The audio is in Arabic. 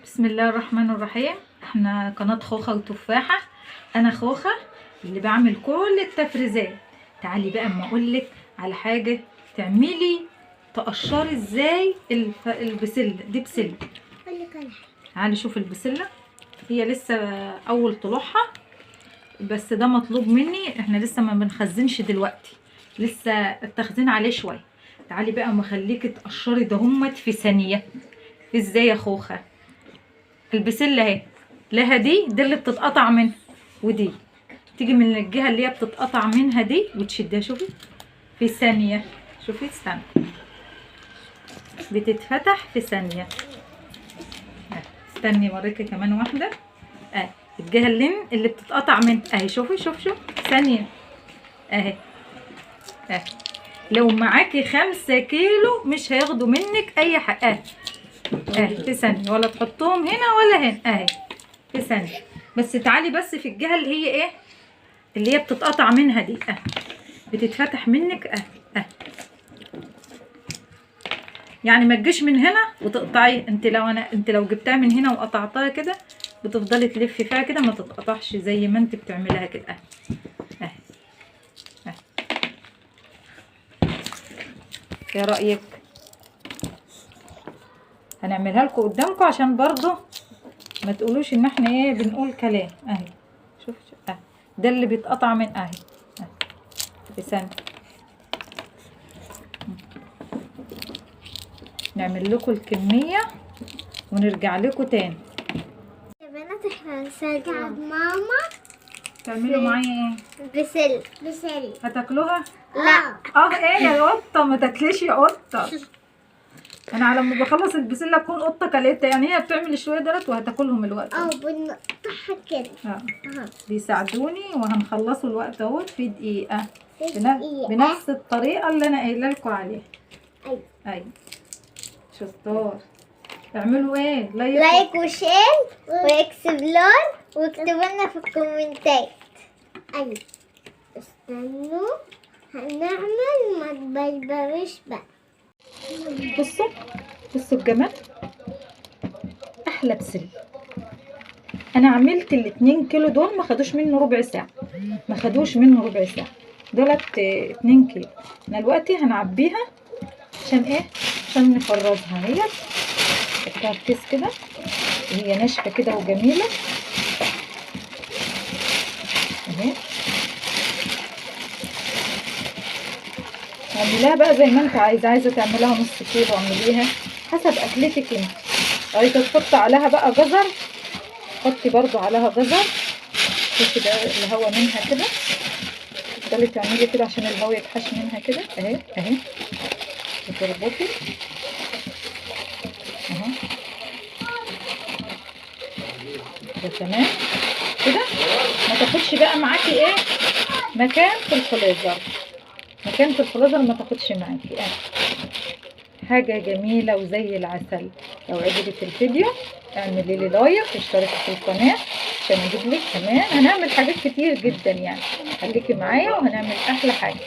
بسم الله الرحمن الرحيم. احنا قناة خوخة وتفاحة. انا خوخة اللي بعمل كل التفريزات. تعالي بقى اما اقولك على حاجة تعملي تقشري ازاي البسلة دي. بسلة، تعالي شوف البسلة، هي لسه اول طلوعها، بس ده مطلوب مني. احنا لسه ما بنخزنش دلوقتي، لسه التخزين عليه شوية. تعالي بقى اما اخليكي تقشري دهمت في ثانية. ازاي يا خوخة؟ البسله اهي، لها دي اللي بتتقطع منها، ودي تيجي من الجهه اللي هي بتتقطع منها دي وتشدها. شوفي في ثانيه، شوفي استنى، بتتفتح في ثانيه. استني اوريكي كمان واحده. الجهه اللي بتتقطع منها اهي، شوفي شوف ثانيه اهي. لو معاكي 5 كيلو مش هياخدوا منك اي حاجه. في ثانيه، ولا تحطهم هنا ولا هنا، اهي في ثانيه. بس تعالي بس في الجهه اللي هي ايه، اللي هي بتتقطع منها دي، بتتفتح منك يعني ما تجيش من هنا وتقطعي. انت لو جبتها من هنا وقطعتها كده بتفضلي تلفي فيها كده، ما تتقطعش زي ما انت بتعملها كده. ايه رايك؟ هنعملها لكم قدامكم عشان برضو ما تقولوش ان احنا ايه بنقول كلام. اهي شوف ده اللي بيتقطع من اهي في ثانيه. نعمل لكم الكميه ونرجع لكم تاني. يا بنات احنا هنرجع ماما. تعملوا معايا ايه؟ بسل. هتاكلوها؟ لا. ايه يا قطه، ما تاكليش يا قطه. انا على ما بخلص البسله اكون قطه كلتها، يعني هي بتعمل شويه دولت وهتاكلهم الوقت. بنقطعها كده. بيساعدوني وهنخلصوا الوقت اهوت في دقيقه. بنفس الطريقه اللي انا قايله لكم عليها. ايوه شطار. اعملوا ايه؟ لايك وشير واكسبلور واكتبوا لنا في الكومنتات. ايوه استنوا هنعمل ما تبلبلوش بقى. بصوا الجمال، احلى بسله. انا عملت ال2 كيلو دول ما خدوش منه ربع ساعه، دولت 2 كيلو. احنا دلوقتي هنعبيها عشان ايه؟ عشان نفرزها. هي نحطها في كيس كده وهي ناشفه كده وجميله اهي. اعمليها بقى زي ما انت عايزه تعمليها نص كيلو، اعمليها حسب اكلتك انت. عايزه تحطي عليها بقى جزر، حطي برضو عليها جزر. شوفي ده الهوا منها كده، تفضلي تعملي كده عشان الهوا يتحش منها كده اهي وتربطي اهو كده تمام كده. ما تاخدش بقى معاكي ايه مكان في الفريزر، ما تاخدش معاكي حاجه جميله وزي العسل. لو عجبك الفيديو اعملي لي لايك واشتركي في القناه عشان اجيب لك كمان. هنعمل حاجات كتير جدا يعني، خليكي معايا وهنعمل احلى حاجه.